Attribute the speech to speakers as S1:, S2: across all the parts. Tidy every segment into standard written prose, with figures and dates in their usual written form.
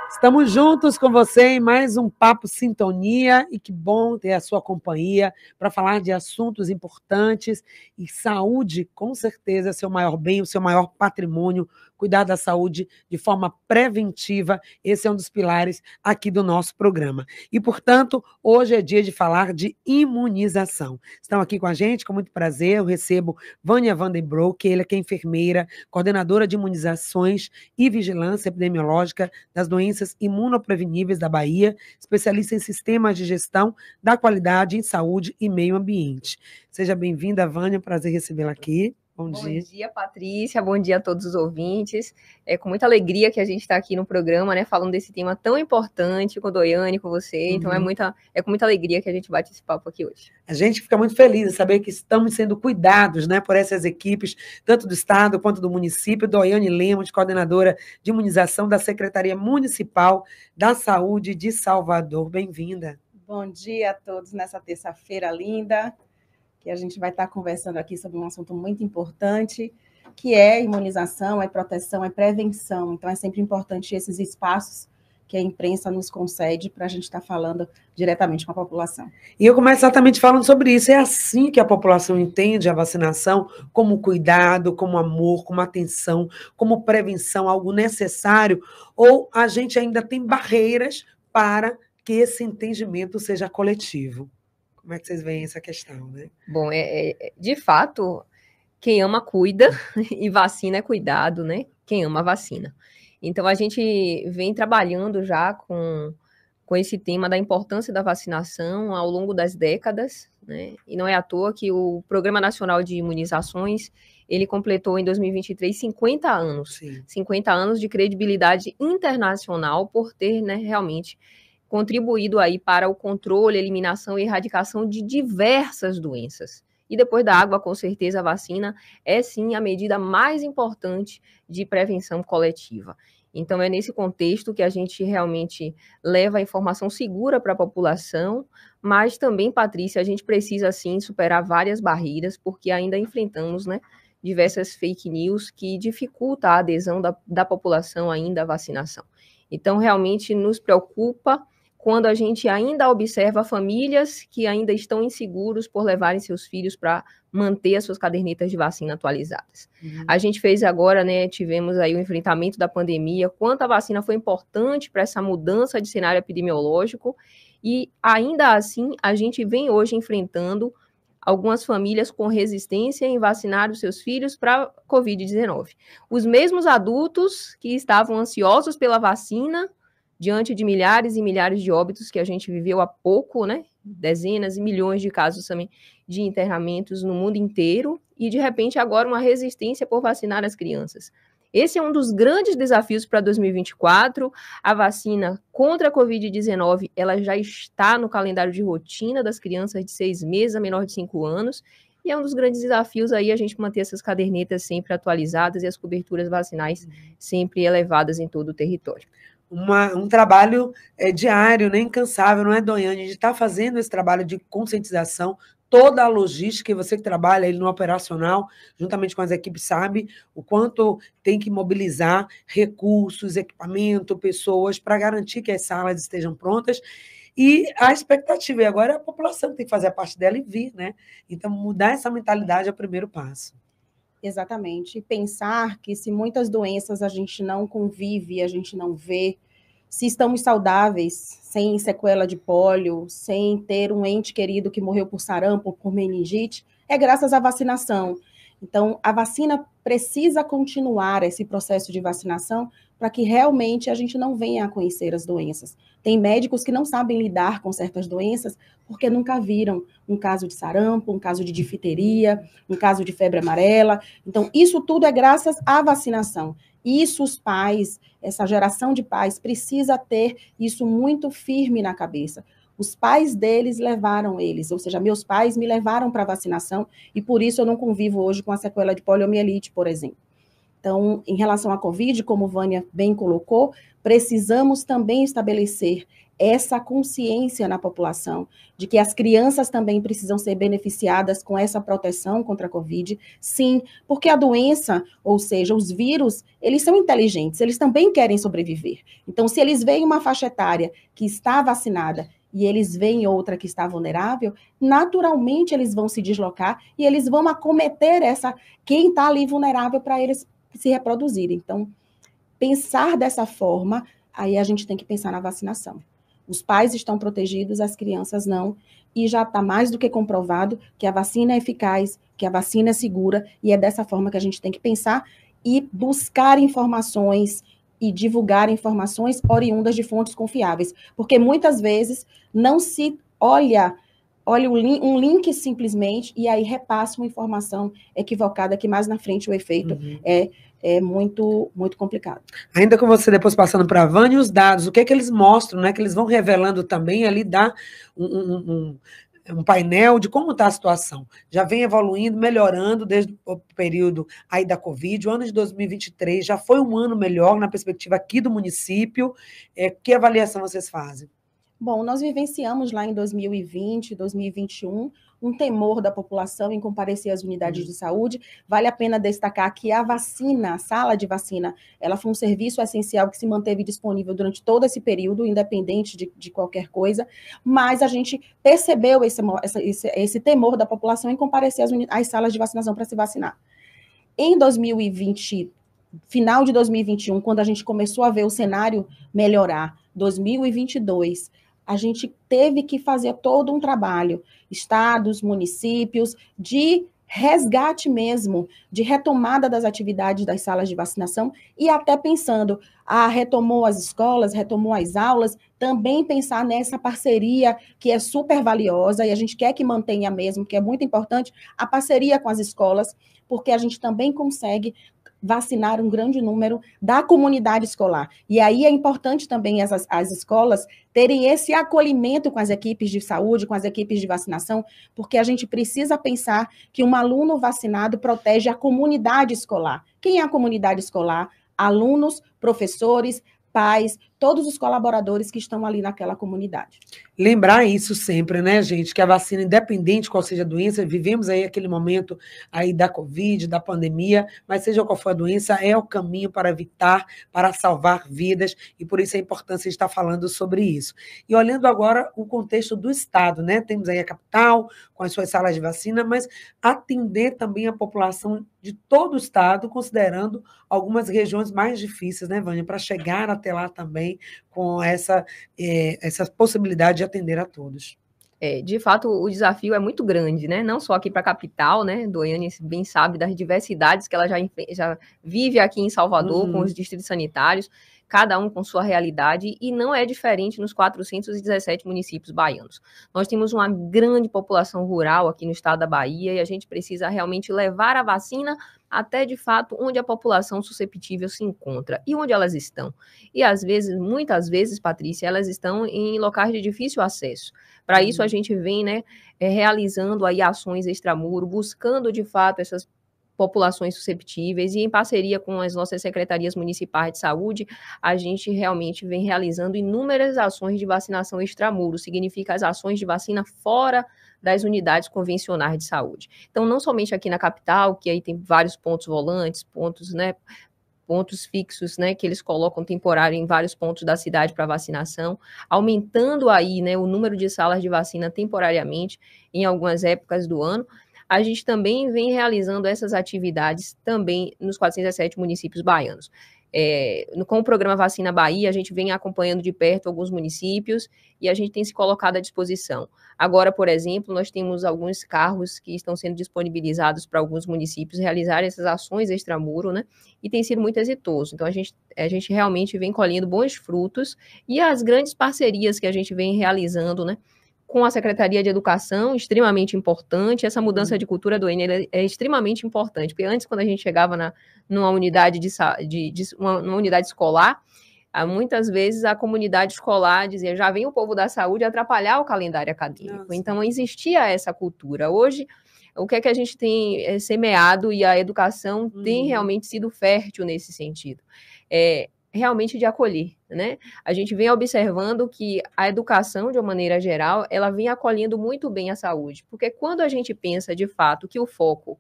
S1: Estamos juntos com você em mais um Papo Sintonia e que bom ter a sua companhia para falar de assuntos importantes e saúde, com certeza, é seu maior bem, o seu maior patrimônio, cuidar da saúde de forma preventiva, esse é um dos pilares aqui do nosso programa. E, portanto, hoje é dia de falar de imunização. Estão aqui com a gente, com muito prazer, eu recebo Vânia Vandenbroek, ela que é enfermeira, coordenadora de imunizações e vigilância epidemiológica das doenças imunopreveníveis da Bahia, especialista em sistemas de gestão da qualidade em saúde e meio ambiente. Seja bem-vinda, Vânia, prazer recebê-la aqui. Bom dia.
S2: Bom dia, Patrícia. Bom dia a todos os ouvintes. É com muita alegria que a gente está aqui no programa, né, falando desse tema tão importante com o Doiane, com você. Então, é com muita alegria que a gente bate esse papo aqui hoje.
S1: A gente fica muito feliz em saber que estamos sendo cuidados, né, por essas equipes, tanto do Estado quanto do município. Doiane Lemos, coordenadora de imunização da Secretaria Municipal da Saúde de Salvador. Bem-vinda.
S3: Bom dia a todos nessa terça-feira linda, que a gente vai estar conversando aqui sobre um assunto muito importante, que é imunização, é proteção, é prevenção. Então, é sempre importante esses espaços que a imprensa nos concede para a gente estar falando diretamente com a população.
S1: E eu começo exatamente falando sobre isso. É assim que a população entende a vacinação, como cuidado, como amor, como atenção, como prevenção, algo necessário, ou a gente ainda tem barreiras para que esse entendimento seja coletivo? Como é que vocês veem essa questão, né?
S2: Bom, de fato, quem ama cuida, e vacina é cuidado, né? Quem ama vacina. Então, a gente vem trabalhando já com esse tema da importância da vacinação ao longo das décadas, né? E não é à toa que o Programa Nacional de Imunizações, ele completou em 2023 50 anos.
S1: Sim.
S2: 50 anos de credibilidade internacional por ter, né, realmente contribuído aí para o controle, eliminação e erradicação de diversas doenças. E depois da água, com certeza, a vacina é sim a medida mais importante de prevenção coletiva. Então, é nesse contexto que a gente realmente leva a informação segura para a população, mas também, Patrícia, a gente precisa, sim, superar várias barreiras, porque ainda enfrentamos, né, diversas fake news que dificultam a adesão da população ainda à vacinação. Então, realmente nos preocupa quando a gente ainda observa famílias que ainda estão inseguros por levarem seus filhos para manter as suas cadernetas de vacina atualizadas. A gente fez agora, né, tivemos aí o enfrentamento da pandemia, quanto a vacina foi importante para essa mudança de cenário epidemiológico, e ainda assim a gente vem hoje enfrentando algumas famílias com resistência em vacinar os seus filhos para Covid-19. Os mesmos adultos que estavam ansiosos pela vacina, diante de milhares e milhares de óbitos que a gente viveu há pouco, né? Dezenas e milhões de casos também de internamentos no mundo inteiro, e de repente agora uma resistência por vacinar as crianças. Esse é um dos grandes desafios para 2024. A vacina contra a Covid-19, ela já está no calendário de rotina das crianças de 6 meses a menor de 5 anos, e é um dos grandes desafios aí a gente manter essas cadernetas sempre atualizadas e as coberturas vacinais sempre elevadas em todo o território.
S1: Um trabalho diário, né, incansável, não é, Doiane? De estar fazendo esse trabalho de conscientização, toda a logística, e você que trabalha aí no operacional, juntamente com as equipes, sabe o quanto tem que mobilizar recursos, equipamento, pessoas, para garantir que as salas estejam prontas. E a expectativa, e agora é a população que tem que fazer a parte dela e vir, né? Então, mudar essa mentalidade é o primeiro passo.
S3: Exatamente. E pensar que se muitas doenças a gente não convive, a gente não vê, se estamos saudáveis, sem sequela de pólio, sem ter um ente querido que morreu por sarampo, por meningite, é graças à vacinação. Então, a vacina precisa continuar esse processo de vacinação para que realmente a gente não venha a conhecer as doenças. Tem médicos que não sabem lidar com certas doenças porque nunca viram um caso de sarampo, um caso de difteria, um caso de febre amarela. Então, isso tudo é graças à vacinação. Isso os pais, essa geração de pais, precisa ter isso muito firme na cabeça. Os pais deles levaram eles, ou seja, meus pais me levaram para a vacinação e por isso eu não convivo hoje com a sequela de poliomielite, por exemplo. Então, em relação à Covid, como Vânia bem colocou, precisamos também estabelecer essa consciência na população de que as crianças também precisam ser beneficiadas com essa proteção contra a Covid, sim, porque a doença, ou seja, os vírus, eles são inteligentes, eles também querem sobreviver. Então, se eles veem uma faixa etária que está vacinada e eles veem outra que está vulnerável, naturalmente eles vão se deslocar e eles vão acometer quem está ali vulnerável para eles se reproduzirem. Então, pensar dessa forma, aí a gente tem que pensar na vacinação. Os pais estão protegidos, as crianças não, e já está mais do que comprovado que a vacina é eficaz, que a vacina é segura, e é dessa forma que a gente tem que pensar e buscar informações e divulgar informações oriundas de fontes confiáveis, porque muitas vezes não se olha um link simplesmente e aí repassa uma informação equivocada que mais na frente o efeito é muito, muito complicado.
S1: Ainda com você, depois passando para a Vânia, os dados, o que é que eles mostram, né? Que eles vão revelando também, ali dá um painel de como está a situação. Já vem evoluindo, melhorando desde o período aí da Covid. O ano de 2023 já foi um ano melhor na perspectiva aqui do município. Que avaliação vocês fazem?
S3: Bom, nós vivenciamos lá em 2020, 2021, um temor da população em comparecer às unidades de saúde. Vale a pena destacar que a vacina, a sala de vacina, ela foi um serviço essencial que se manteve disponível durante todo esse período, independente de qualquer coisa, mas a gente percebeu esse temor da população em comparecer às salas de vacinação para se vacinar. Em 2020, final de 2021, quando a gente começou a ver o cenário melhorar, 2022, a gente teve que fazer todo um trabalho, estados, municípios, de resgate mesmo, de retomada das atividades das salas de vacinação e até pensando, retomou as escolas, retomou as aulas, também pensar nessa parceria que é super valiosa e a gente quer que mantenha mesmo, que é muito importante, a parceria com as escolas, porque a gente também consegue vacinar um grande número da comunidade escolar. E aí é importante também as escolas terem esse acolhimento com as equipes de saúde, com as equipes de vacinação, porque a gente precisa pensar que um aluno vacinado protege a comunidade escolar. Quem é a comunidade escolar? Alunos, professores, pais, todos os colaboradores que estão ali naquela comunidade.
S1: Lembrar isso sempre, né, gente? Que a vacina, independente qual seja a doença, vivemos aí aquele momento aí da Covid, da pandemia, mas seja qual for a doença, é o caminho para evitar, para salvar vidas, e por isso a importância de estar falando sobre isso. E olhando agora o contexto do Estado, né? Temos aí a capital, com as suas salas de vacina, mas atender também a população de todo o Estado, considerando algumas regiões mais difíceis, né, Vânia, para chegar até lá também com essa possibilidade de atender a todos.
S2: De fato, o desafio é muito grande, né? Não só aqui para a capital, né? Doiane bem sabe das diversidades que ela já vive aqui em Salvador, com os distritos sanitários, cada um com sua realidade, e não é diferente nos 417 municípios baianos. Nós temos uma grande população rural aqui no estado da Bahia, e a gente precisa realmente levar a vacina até, de fato, onde a população susceptível se encontra e onde elas estão. E, às vezes, muitas vezes, Patrícia, elas estão em locais de difícil acesso. Para isso, a gente vem, né, realizando aí ações extramuro, buscando, de fato, essas populações susceptíveis, e em parceria com as nossas secretarias municipais de saúde, a gente realmente vem realizando inúmeras ações de vacinação extramuro, significa as ações de vacina fora das unidades convencionais de saúde. Então, não somente aqui na capital, que aí tem vários pontos volantes, pontos, né, pontos fixos, né, que eles colocam temporário em vários pontos da cidade para vacinação, aumentando aí, né, o número de salas de vacina temporariamente em algumas épocas do ano. A gente também vem realizando essas atividades também nos 407 municípios baianos. Com o programa Vacina Bahia, a gente vem acompanhando de perto alguns municípios e a gente tem se colocado à disposição. Agora, por exemplo, nós temos alguns carros que estão sendo disponibilizados para alguns municípios realizarem essas ações extramuro, né? E tem sido muito exitoso. Então, a gente realmente vem colhendo bons frutos, e as grandes parcerias que a gente vem realizando, né, com a Secretaria de Educação, extremamente importante. Essa mudança de cultura do ENE é extremamente importante, porque antes, quando a gente chegava numa unidade numa unidade escolar, muitas vezes a comunidade escolar dizia, já vem o povo da saúde atrapalhar o calendário acadêmico. Nossa. Então, existia essa cultura. Hoje, o que é que a gente tem semeado, e a educação tem realmente sido fértil nesse sentido. realmente de acolher, né? A gente vem observando que a educação, de uma maneira geral, ela vem acolhendo muito bem a saúde, porque quando a gente pensa, de fato, que o foco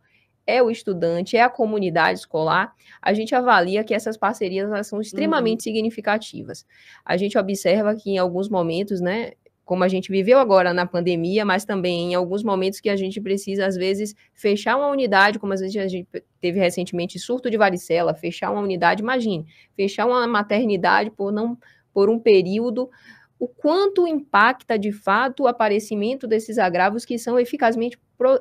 S2: é o estudante, é a comunidade escolar, a gente avalia que essas parcerias elas são extremamente significativas. A gente observa que em alguns momentos, né, como a gente viveu agora na pandemia, mas também em alguns momentos que a gente precisa, às vezes, fechar uma unidade, como às vezes a gente teve recentemente surto de varicela, fechar uma unidade, imagine, fechar uma maternidade por um período, o quanto impacta, de fato, o aparecimento desses agravos que são eficazmente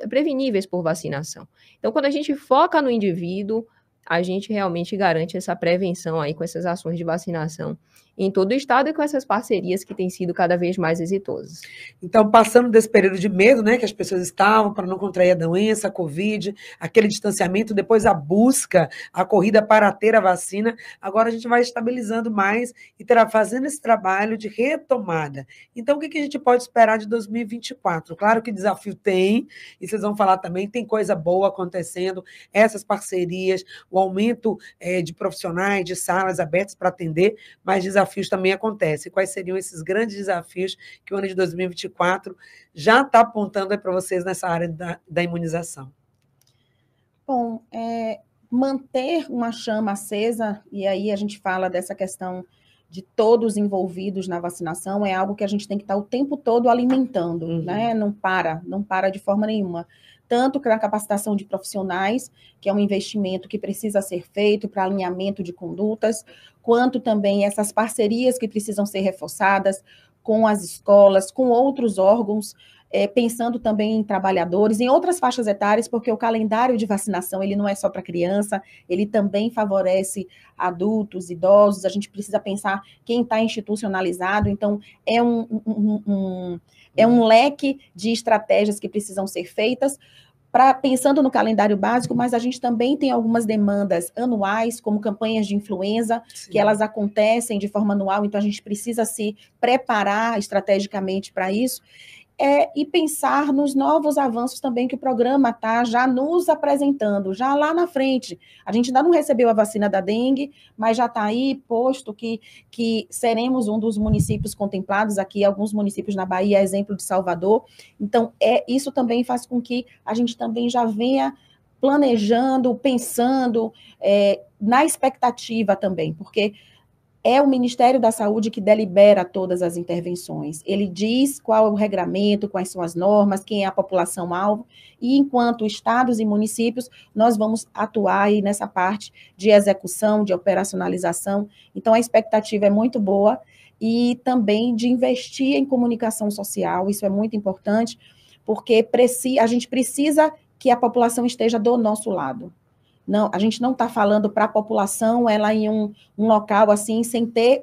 S2: preveníveis por vacinação. Então, quando a gente foca no indivíduo, a gente realmente garante essa prevenção aí com essas ações de vacinação em todo o estado e com essas parcerias que têm sido cada vez mais exitosas.
S1: Então, passando desse período de medo, né, que as pessoas estavam para não contrair a doença, a Covid, aquele distanciamento, depois a busca, a corrida para ter a vacina, agora a gente vai estabilizando mais e fazendo esse trabalho de retomada. Então, o que a gente pode esperar de 2024? Claro que desafio tem, e vocês vão falar também, tem coisa boa acontecendo, essas parcerias, o aumento de profissionais, de salas abertas para atender, mas desafios também acontecem. Quais seriam esses grandes desafios que o ano de 2024 já está apontando para vocês nessa área da imunização?
S3: Bom, manter uma chama acesa, e aí a gente fala dessa questão de todos envolvidos na vacinação, é algo que a gente tem que estar o tempo todo alimentando, né? Não para de forma nenhuma. Tanto para a capacitação de profissionais, que é um investimento que precisa ser feito para alinhamento de condutas, quanto também essas parcerias que precisam ser reforçadas com as escolas, com outros órgãos, pensando também em trabalhadores, em outras faixas etárias, porque o calendário de vacinação ele não é só para criança, ele também favorece adultos, idosos, a gente precisa pensar quem está institucionalizado, então é um leque de estratégias que precisam ser feitas, pensando no calendário básico, mas a gente também tem algumas demandas anuais, como campanhas de influenza, sim, que elas acontecem de forma anual, então a gente precisa se preparar estrategicamente para isso, e pensar nos novos avanços também que o programa está já nos apresentando, já lá na frente. A gente ainda não recebeu a vacina da dengue, mas já está aí posto que seremos um dos municípios contemplados, aqui alguns municípios na Bahia, exemplo de Salvador. Então, isso também faz com que a gente também já venha planejando, pensando na expectativa também, porque é o Ministério da Saúde que delibera todas as intervenções. Ele diz qual é o regramento, quais são as normas, quem é a população-alvo, e enquanto estados e municípios, nós vamos atuar aí nessa parte de execução, de operacionalização. Então, a expectativa é muito boa, e também de investir em comunicação social, isso é muito importante, porque a gente precisa que a população esteja do nosso lado. Não, a gente não está falando para a população ela em um local assim, sem ter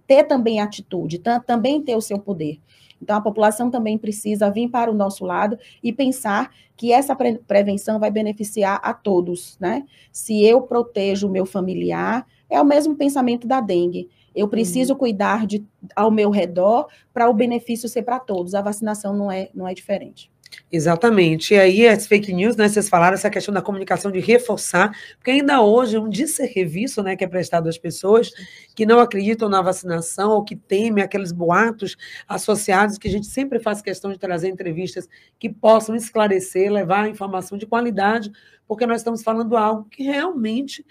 S3: ter também atitude, também ter o seu poder. Então, a população também precisa vir para o nosso lado e pensar que essa prevenção vai beneficiar a todos, né? Se eu protejo o meu familiar, é o mesmo pensamento da dengue. Eu preciso cuidar ao meu redor para o benefício ser para todos. A vacinação não é diferente.
S1: Exatamente. E aí, as fake news, né, vocês falaram essa questão da comunicação, de reforçar, porque ainda hoje é um desserviço, né, que é prestado às pessoas que não acreditam na vacinação ou que temem aqueles boatos associados, que a gente sempre faz questão de trazer entrevistas que possam esclarecer, levar informação de qualidade, porque nós estamos falando algo que realmente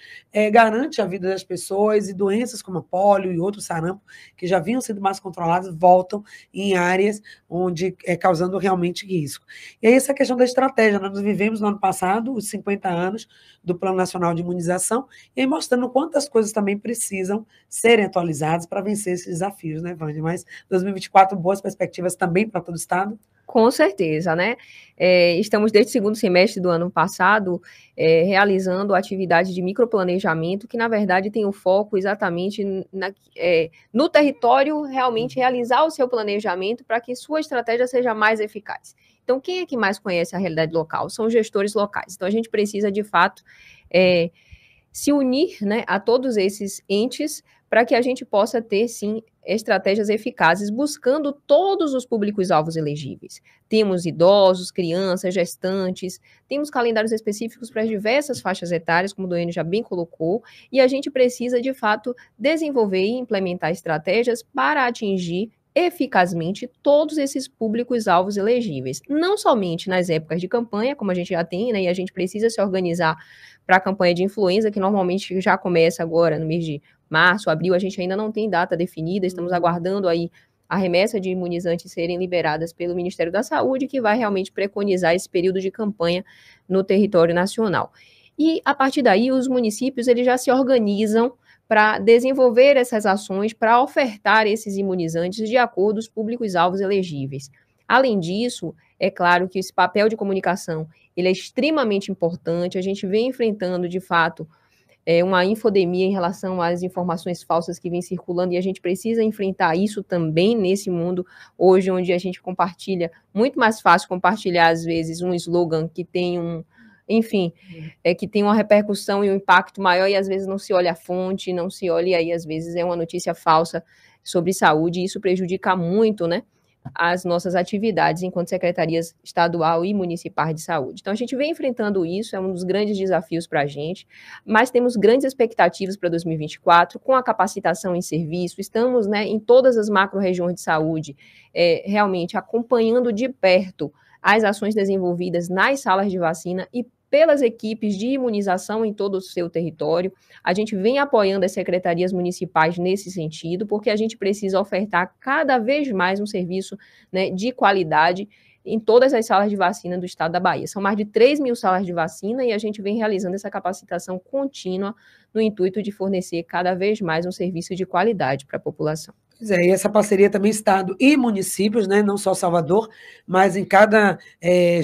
S1: garante a vida das pessoas, e doenças como a pólio e outros sarampo, que já vinham sendo mais controladas, voltam em áreas onde causando realmente risco. E aí essa questão da estratégia, nós vivemos no ano passado os 50 anos do Plano Nacional de Imunização, e aí mostrando quantas coisas também precisam serem atualizadas para vencer esses desafios, né, Vânia? Mas 2024, boas perspectivas também para todo o estado?
S2: Com certeza, né? Estamos desde o segundo semestre do ano passado realizando atividade de microplanejamento, que na verdade tem o foco exatamente no território, realmente realizar o seu planejamento para que sua estratégia seja mais eficaz. Então, quem é que mais conhece a realidade local? São os gestores locais. Então, a gente precisa, de fato, se unir, né, a todos esses entes para que a gente possa ter, sim, estratégias eficazes, buscando todos os públicos-alvos elegíveis. Temos idosos, crianças, gestantes, temos calendários específicos para as diversas faixas etárias, como o Duane já bem colocou, e a gente precisa, de fato, desenvolver e implementar estratégias para atingir eficazmente todos esses públicos-alvos elegíveis. Não somente nas épocas de campanha, como a gente já tem, né, e a gente precisa se organizar para a campanha de influenza, que normalmente já começa agora no mês de março, abril, a gente ainda não tem data definida, estamos aguardando aí a remessa de imunizantes serem liberadas pelo Ministério da Saúde, que vai realmente preconizar esse período de campanha no território nacional. E, a partir daí, os municípios eles já se organizam para desenvolver essas ações, para ofertar esses imunizantes de acordo com os públicos-alvos elegíveis. Além disso, é claro que esse papel de comunicação ele é extremamente importante, a gente vem enfrentando, de fato, uma infodemia em relação às informações falsas que vêm circulando, e a gente precisa enfrentar isso também nesse mundo hoje, onde a gente compartilha, muito mais fácil compartilhar, às vezes, um slogan que tem enfim, que tem uma repercussão e um impacto maior, e às vezes não se olha a fonte, não se olha, e aí às vezes é uma notícia falsa sobre saúde, e isso prejudica muito, né, as nossas atividades enquanto secretarias estadual e municipais de saúde. Então, a gente vem enfrentando isso, é um dos grandes desafios para a gente, mas temos grandes expectativas para 2024, com a capacitação em serviço, estamos, né, em todas as macro-regiões de saúde, realmente acompanhando de perto as ações desenvolvidas nas salas de vacina e pelas equipes de imunização em todo o seu território. A gente vem apoiando as secretarias municipais nesse sentido, porque a gente precisa ofertar cada vez mais um serviço, né, de qualidade em todas as salas de vacina do estado da Bahia. São mais de 3 mil salas de vacina e a gente vem realizando essa capacitação contínua no intuito de fornecer cada vez mais um serviço de qualidade para a população.
S1: Pois é, e essa parceria também Estado e municípios, né, não só Salvador, mas em cada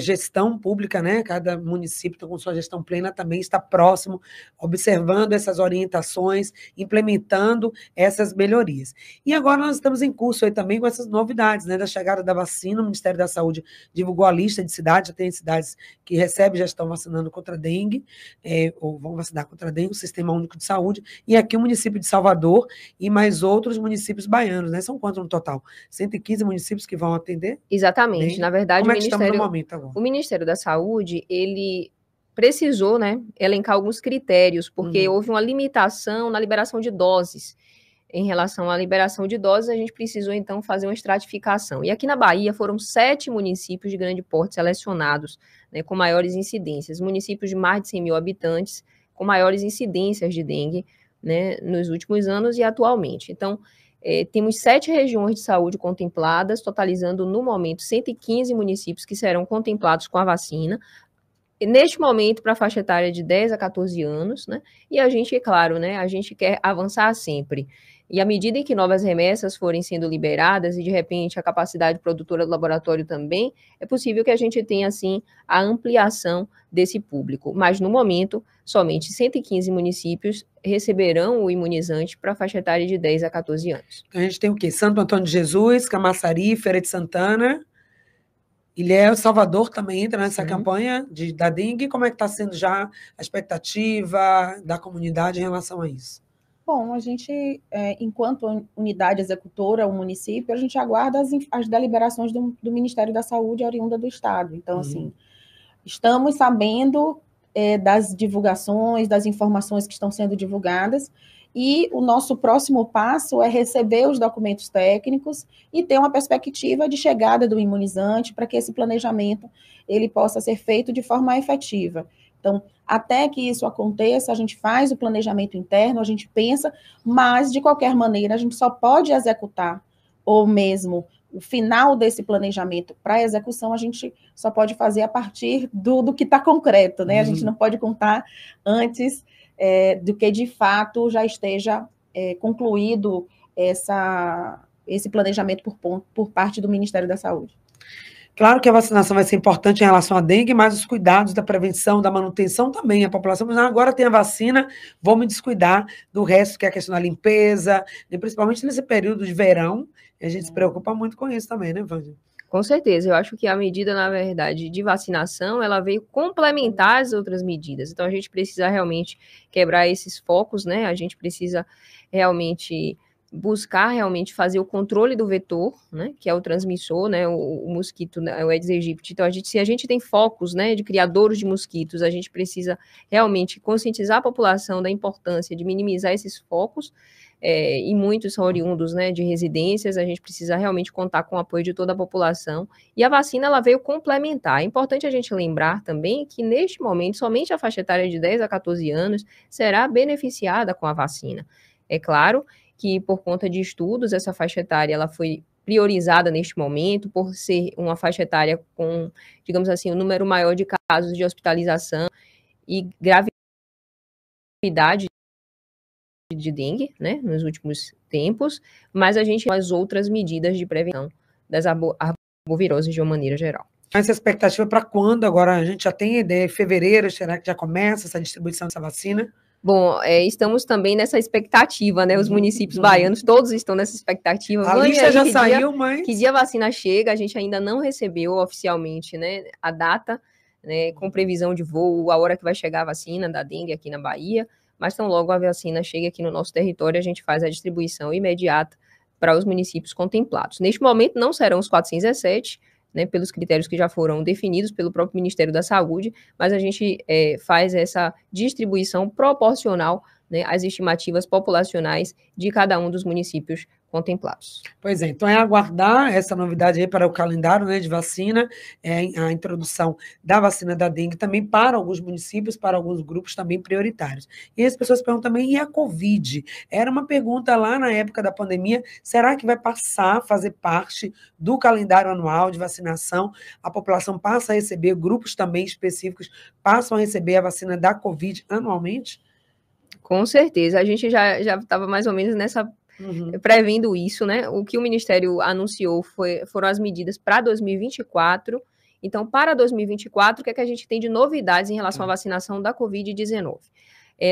S1: gestão pública, né, cada município com sua gestão plena também está próximo, observando essas orientações, implementando essas melhorias. E agora nós estamos em curso aí também com essas novidades, né, da chegada da vacina, o Ministério da Saúde divulgou a lista de cidades, já tem cidades que recebem, já estão vacinando contra a dengue, ou vão vacinar contra a dengue, o Sistema Único de Saúde, e aqui o município de Salvador e mais outros municípios baianos, né? São quantos no total? 115 municípios que vão atender?
S2: Exatamente.
S1: Bem,
S2: Na verdade,
S1: como é que estamos no momento agora?
S2: O Ministério da Saúde, ele precisou, né, elencar alguns critérios, porque houve uma limitação na liberação de doses. Em relação à liberação de doses, a gente precisou, então, fazer uma estratificação. E aqui na Bahia foram 7 municípios de grande porte selecionados, né, com maiores incidências. Municípios de mais de 100 mil habitantes, com maiores incidências de dengue, né, nos últimos anos e atualmente. Então, temos 7 regiões de saúde contempladas, totalizando, no momento, 115 municípios que serão contemplados com a vacina. Neste momento, para a faixa etária de 10 a 14 anos, né? E a gente, claro, né, a gente quer avançar sempre. E à medida em que novas remessas forem sendo liberadas e, de repente, a capacidade produtora do laboratório também, é possível que a gente tenha, assim, a ampliação desse público. Mas, no momento, somente 115 municípios receberão o imunizante para a faixa etária de 10 a 14 anos.
S1: A gente tem o quê? Santo Antônio de Jesus, Camaçari, Feira de Santana, Ilhéus, Salvador também entra nessa campanha da dengue. Como é que está sendo já a expectativa da comunidade em relação a isso?
S3: Bom, a gente, enquanto unidade executora, o município, a gente aguarda as deliberações do Ministério da Saúde oriunda do Estado. Então, assim, estamos sabendo das divulgações, das informações que estão sendo divulgadas, e o nosso próximo passo é receber os documentos técnicos e ter uma perspectiva de chegada do imunizante para que esse planejamento ele possa ser feito de forma efetiva. Então, até que isso aconteça, a gente faz o planejamento interno, a gente pensa, mas, de qualquer maneira, a gente só pode executar, ou mesmo o final desse planejamento para execução, a gente só pode fazer a partir do que está concreto, né? A gente não pode contar antes do que, de fato, já esteja concluído esse planejamento por parte do Ministério da Saúde.
S1: Claro que a vacinação vai ser importante em relação à dengue, mas os cuidados da prevenção, da manutenção também. A população, mas agora tem a vacina, vou me descuidar do resto, que é a questão da limpeza, e principalmente nesse período de verão, a gente se preocupa muito com isso também, né, Vânia?
S2: Com certeza, eu acho que a medida, na verdade, de vacinação, ela veio complementar as outras medidas. Então, a gente precisa realmente quebrar esses focos, né? A gente precisa realmente buscar realmente fazer o controle do vetor, né? Que é o transmissor, né? O mosquito, né, o Aedes aegypti. Então, se a gente tem focos, né, de criadores de mosquitos, a gente precisa realmente conscientizar a população da importância de minimizar esses focos. E muitos são oriundos, né, de residências, a gente precisa realmente contar com o apoio de toda a população, e a vacina ela veio complementar. É importante a gente lembrar também que, neste momento, somente a faixa etária de 10 a 14 anos será beneficiada com a vacina. É claro que, por conta de estudos, essa faixa etária ela foi priorizada neste momento, por ser uma faixa etária com, digamos assim, um número maior de casos de hospitalização e gravidade de dengue, né, nos últimos tempos, mas a gente tem as outras medidas de prevenção das arboviroses de uma maneira geral.
S1: Essa expectativa para quando? Agora a gente já tem ideia, em fevereiro, será que já começa essa distribuição dessa vacina?
S2: Bom, estamos também nessa expectativa, né? Os municípios baianos, todos estão nessa expectativa.
S1: A lista já saiu, mas...
S2: Que dia a vacina chega, a gente ainda não recebeu oficialmente, né, a data, né, com previsão de voo, a hora que vai chegar a vacina da dengue aqui na Bahia, mas tão logo a vacina chega aqui no nosso território, a gente faz a distribuição imediata para os municípios contemplados. Neste momento, não serão os 417, né, pelos critérios que já foram definidos pelo próprio Ministério da Saúde, mas a gente faz essa distribuição proporcional, né, às estimativas populacionais de cada um dos municípios contemplados.
S1: Pois é, então é aguardar essa novidade aí para o calendário, né, de vacina, a introdução da vacina da dengue também para alguns municípios, para alguns grupos também prioritários. E as pessoas perguntam também, e a Covid? Era uma pergunta lá na época da pandemia, será que vai passar a fazer parte do calendário anual de vacinação? A população passa a receber, grupos também específicos passam a receber a vacina da Covid anualmente?
S2: Com certeza, a gente já estava mais ou menos nessa... prevendo isso, né? O que o Ministério anunciou foram as medidas para 2024. Então, para 2024, o que é que a gente tem de novidades em relação à vacinação da Covid-19?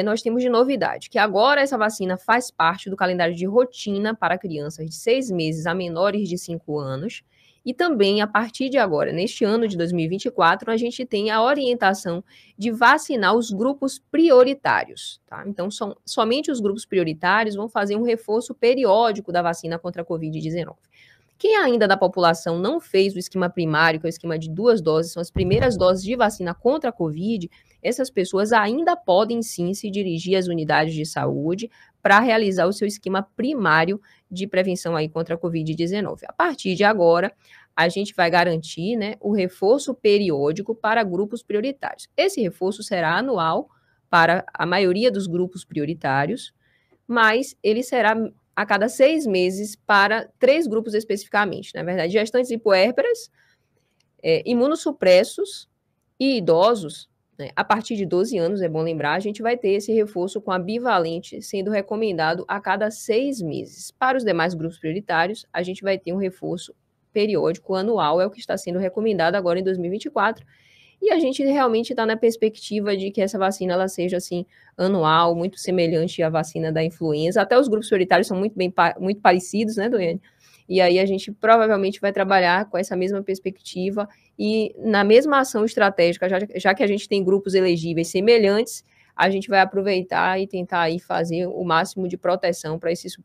S2: Nós temos de novidade que agora essa vacina faz parte do calendário de rotina para crianças de 6 meses a menores de 5 anos. E também, a partir de agora, neste ano de 2024, a gente tem a orientação de vacinar os grupos prioritários, tá? Então, somente os grupos prioritários vão fazer um reforço periódico da vacina contra a Covid-19. Quem ainda da população não fez o esquema primário, que é o esquema de 2 doses, são as primeiras doses de vacina contra a Covid, essas pessoas ainda podem sim se dirigir às unidades de saúde para realizar o seu esquema primário de prevenção aí contra a Covid-19. A partir de agora, a gente vai garantir, né, o reforço periódico para grupos prioritários. Esse reforço será anual para a maioria dos grupos prioritários, mas ele será a cada 6 meses para 3 grupos especificamente. Na verdade, gestantes e puérperas, imunossupressos e idosos, né, a partir de 12 anos, é bom lembrar, a gente vai ter esse reforço com a bivalente sendo recomendado a cada 6 meses. Para os demais grupos prioritários, a gente vai ter um reforço periódico anual, é o que está sendo recomendado agora em 2024, e a gente realmente está na perspectiva de que essa vacina ela seja assim anual, muito semelhante à vacina da influenza. Até os grupos prioritários são muito parecidos, né, Doiane? E aí a gente provavelmente vai trabalhar com essa mesma perspectiva e na mesma ação estratégica, já que a gente tem grupos elegíveis semelhantes, a gente vai aproveitar e tentar aí fazer o máximo de proteção para esses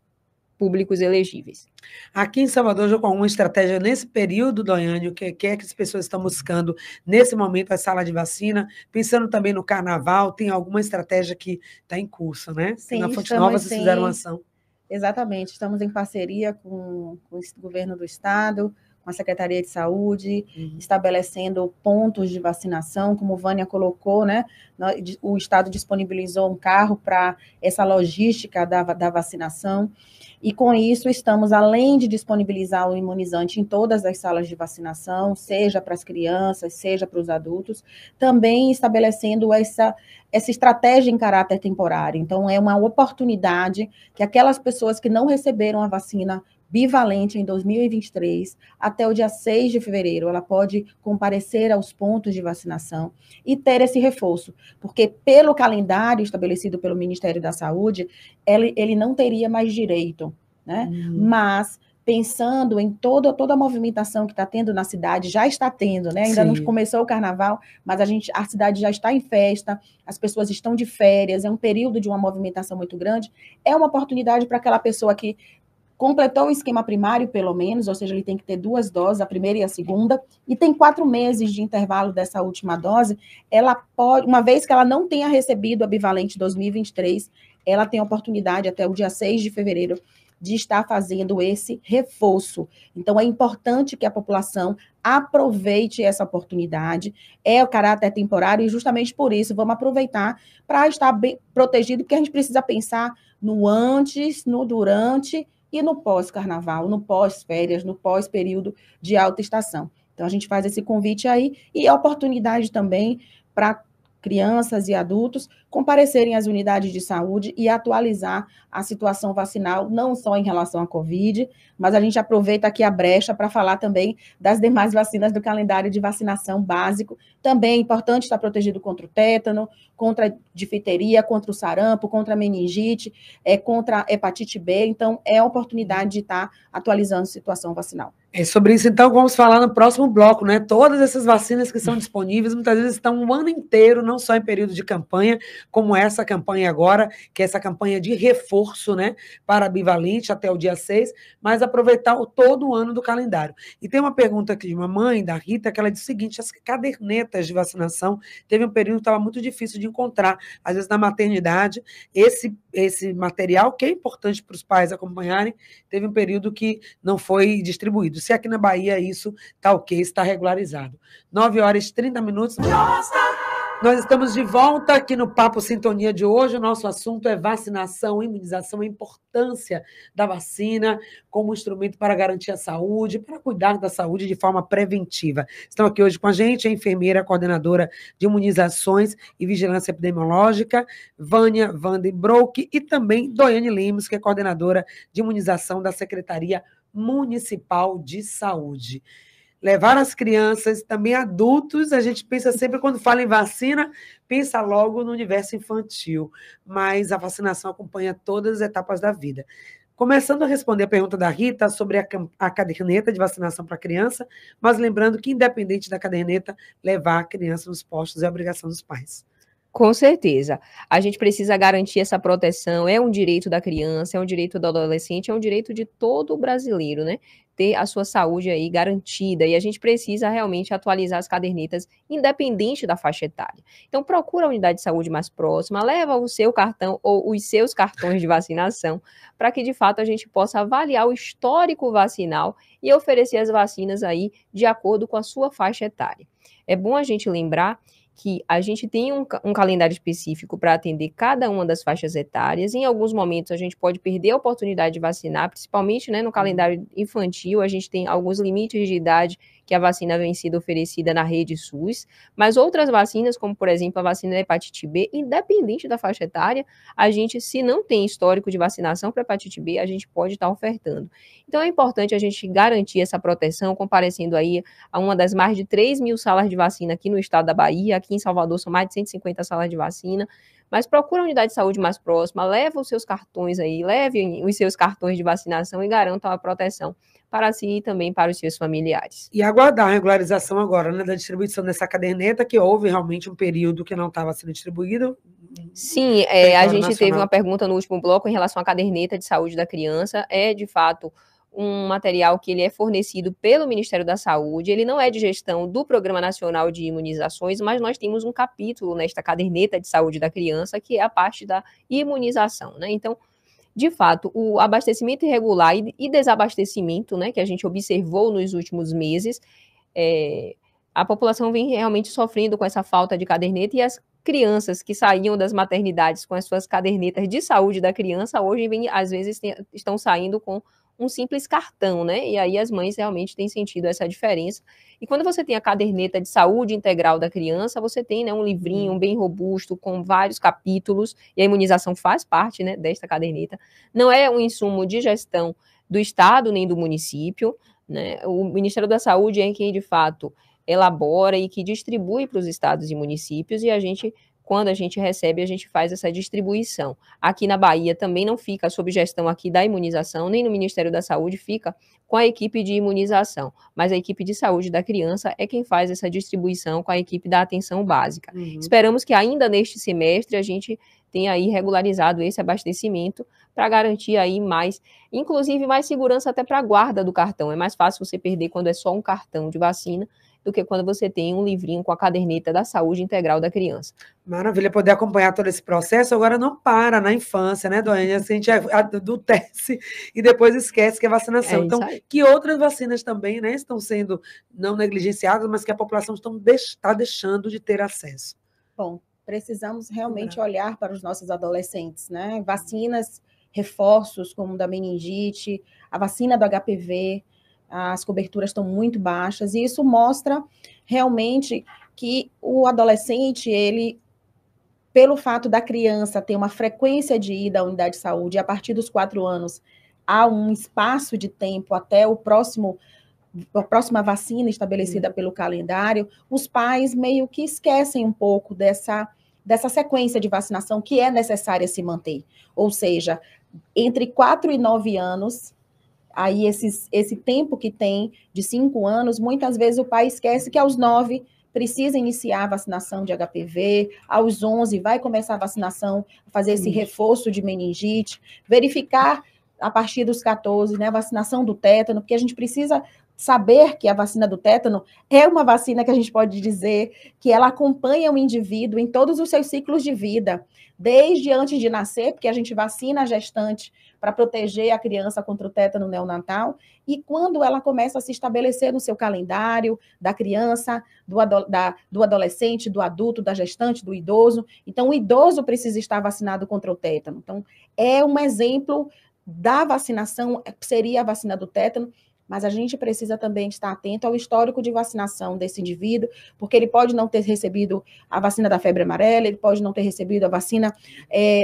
S2: públicos elegíveis.
S1: Aqui em Salvador, já com alguma estratégia nesse período, Doiane, o que é que as pessoas estão buscando nesse momento, a sala de vacina, pensando também no carnaval, tem alguma estratégia que está em curso, né?
S3: Sim,
S1: na Fonte Nova vocês fizeram uma ação.
S3: Exatamente, estamos em parceria com o governo do estado, com a Secretaria de Saúde, estabelecendo pontos de vacinação, como Vânia colocou, né? O estado disponibilizou um carro para essa logística da vacinação, e com isso estamos, além de disponibilizar o imunizante em todas as salas de vacinação, seja para as crianças, seja para os adultos, também estabelecendo essa estratégia em caráter temporário. Então, é uma oportunidade que aquelas pessoas que não receberam a vacina bivalente em 2023, até o dia 6 de fevereiro, ela pode comparecer aos pontos de vacinação e ter esse reforço, porque pelo calendário estabelecido pelo Ministério da Saúde, ele não teria mais direito, né? Mas pensando em toda a movimentação que está tendo na cidade, já está tendo, né? Ainda não começou o carnaval, mas a cidade já está em festa, as pessoas estão de férias, é um período de uma movimentação muito grande, é uma oportunidade para aquela pessoa que completou o esquema primário, pelo menos, ou seja, ele tem que ter 2 doses, a primeira e a segunda, e tem 4 meses de intervalo dessa última dose, ela pode, uma vez que ela não tenha recebido a bivalente 2023, ela tem a oportunidade até o dia 6 de fevereiro de estar fazendo esse reforço. Então, é importante que a população aproveite essa oportunidade, é o caráter temporário, e justamente por isso, vamos aproveitar para estar bem protegido, porque a gente precisa pensar no antes, no durante e no pós-carnaval, no pós-férias, no pós-período de alta estação. Então, a gente faz esse convite aí, e a oportunidade também para crianças e adultos comparecerem às unidades de saúde e atualizar a situação vacinal, não só em relação à Covid, mas a gente aproveita aqui a brecha para falar também das demais vacinas do calendário de vacinação básico. Também é importante estar protegido contra o tétano, contra a difteria, contra o sarampo, contra a meningite, contra a hepatite B. Então, é a oportunidade de estar atualizando a situação vacinal.
S1: É sobre isso, então, vamos falar no próximo bloco, né? Todas essas vacinas que são disponíveis, muitas vezes estão um ano inteiro, não só em período de campanha, como essa campanha agora, que é essa campanha de reforço, né, para a bivalente até o dia 6, mas aproveitar todo o ano do calendário. E tem uma pergunta aqui de uma mãe, da Rita, que ela diz o seguinte: as cadernetas de vacinação, teve um período que estava muito difícil de encontrar, às vezes na maternidade, esse material, que é importante para os pais acompanharem, teve um período que não foi distribuído. Se aqui na Bahia isso está ok, está regularizado. 9h30. Nós estamos de volta aqui no Papo Sintonia de hoje. O nosso assunto é vacinação, imunização, a importância da vacina como instrumento para garantir a saúde, para cuidar da saúde de forma preventiva. Estão aqui hoje com a gente a enfermeira coordenadora de imunizações e vigilância epidemiológica, Vânia Vandenbroek, e também Doiane Lemos, que é coordenadora de imunização da Secretaria Municipal de Saúde. Levar as crianças, também adultos, a gente pensa sempre, quando fala em vacina, pensa logo no universo infantil, mas a vacinação acompanha todas as etapas da vida. Começando a responder a pergunta da Rita sobre a caderneta de vacinação para criança, mas lembrando que, independente da caderneta, levar a criança nos postos é obrigação dos pais.
S2: Com certeza. A gente precisa garantir essa proteção, é um direito da criança, é um direito do adolescente, é um direito de todo brasileiro, né? Ter a sua saúde aí garantida, e a gente precisa realmente atualizar as cadernetas, independente da faixa etária. Então, procura a unidade de saúde mais próxima, leva o seu cartão ou os seus cartões de vacinação, para que, de fato, a gente possa avaliar o histórico vacinal e oferecer as vacinas aí de acordo com a sua faixa etária. É bom a gente lembrar que a gente tem um calendário específico para atender cada uma das faixas etárias. Em alguns momentos, a gente pode perder a oportunidade de vacinar, principalmente, né, no calendário infantil, a gente tem alguns limites de idade que a vacina vem sendo oferecida na rede SUS, mas outras vacinas, como, por exemplo, a vacina da hepatite B, independente da faixa etária, a gente, se não tem histórico de vacinação para hepatite B, a gente pode estar ofertando. Então, é importante a gente garantir essa proteção, comparecendo aí a uma das mais de 3 mil salas de vacina aqui no estado da Bahia. Aqui em Salvador são mais de 150 salas de vacina, mas procura a unidade de saúde mais próxima, leva os seus cartões aí, leve os seus cartões de vacinação e garanta a proteção para si e também para os seus familiares.
S1: E aguardar a regularização agora, né, da distribuição dessa caderneta, que houve realmente um período que não estava sendo distribuído.
S2: Sim, a gente teve uma pergunta no último bloco em relação à caderneta de saúde da criança. É, de fato, um material que ele é fornecido pelo Ministério da Saúde, ele não é de gestão do Programa Nacional de Imunizações, mas nós temos um capítulo nesta caderneta de saúde da criança, que é a parte da imunização, né? Então, de fato, o abastecimento irregular e desabastecimento, né, que a gente observou nos últimos meses, a população vem realmente sofrendo com essa falta de caderneta, e as crianças que saíam das maternidades com as suas cadernetas de saúde da criança, hoje, às vezes, estão saindo com um simples cartão, né? E aí as mães realmente têm sentido essa diferença. E quando você tem a caderneta de saúde integral da criança, você tem, né, um livrinho bem robusto, com vários capítulos, e a imunização faz parte, né, desta caderneta. Não é um insumo de gestão do Estado nem do município, né? O Ministério da Saúde é quem, de fato, elabora e que distribui para os estados e municípios, e a gente quando a gente recebe, a gente faz essa distribuição. Aqui na Bahia também não fica sob gestão aqui da imunização, nem no Ministério da Saúde, fica com a equipe de imunização, mas a equipe de saúde da criança é quem faz essa distribuição com a equipe da atenção básica. Esperamos que ainda neste semestre a gente tenha aí regularizado esse abastecimento para garantir aí mais, inclusive mais segurança até para a guarda do cartão. É mais fácil você perder quando é só um cartão de vacina do que quando você tem um livrinho com a caderneta da saúde integral da criança.
S1: Maravilha, poder acompanhar todo esse processo. Agora não para na infância, né, Doênia? A gente adultece e depois esquece que é vacinação. Então, que outras vacinas também, né, estão sendo não negligenciadas, mas que a população está deixando de ter acesso?
S3: Bom, precisamos realmente olhar para os nossos adolescentes, né? Vacinas, reforços como da meningite, a vacina do HPV, as coberturas estão muito baixas, e isso mostra realmente que o adolescente, ele, pelo fato da criança ter uma frequência de ida à unidade de saúde, e a partir dos 4 anos, há um espaço de tempo até a próxima vacina estabelecida pelo calendário, os pais meio que esquecem um pouco dessa sequência de vacinação que é necessária se manter. Ou seja, entre 4 e 9 anos, aí esse tempo que tem de 5 anos, muitas vezes o pai esquece que aos 9 precisa iniciar a vacinação de HPV, aos 11 vai começar a vacinação, fazer esse reforço de meningite, verificar a partir dos 14, né, a vacinação do tétano, porque a gente precisa saber que a vacina do tétano é uma vacina que a gente pode dizer que ela acompanha o indivíduo em todos os seus ciclos de vida, desde antes de nascer, porque a gente vacina a gestante para proteger a criança contra o tétano neonatal, e quando ela começa a se estabelecer no seu calendário da criança, do adolescente, do adulto, da gestante, do idoso. Então, o idoso precisa estar vacinado contra o tétano. Então, é um exemplo da vacinação, seria a vacina do tétano, mas a gente precisa também estar atento ao histórico de vacinação desse indivíduo, porque ele pode não ter recebido a vacina da febre amarela, ele pode não ter recebido a vacina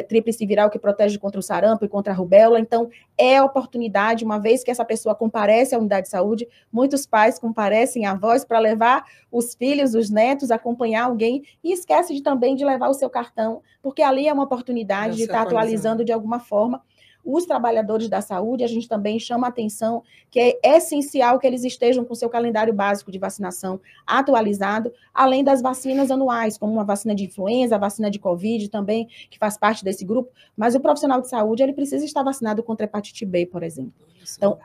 S3: tríplice viral que protege contra o sarampo e contra a rubéola. Então, é oportunidade, uma vez que essa pessoa comparece à unidade de saúde, muitos pais comparecem avós para levar os filhos, os netos, acompanhar alguém, e esquece também de levar o seu cartão, porque ali é uma oportunidade de estar atualizando de alguma forma. Os trabalhadores da saúde, a gente também chama a atenção que é essencial que eles estejam com seu calendário básico de vacinação atualizado, além das vacinas anuais, como uma vacina de influenza, a vacina de Covid também, que faz parte desse grupo, mas o profissional de saúde, ele precisa estar vacinado contra hepatite B, por exemplo. Então,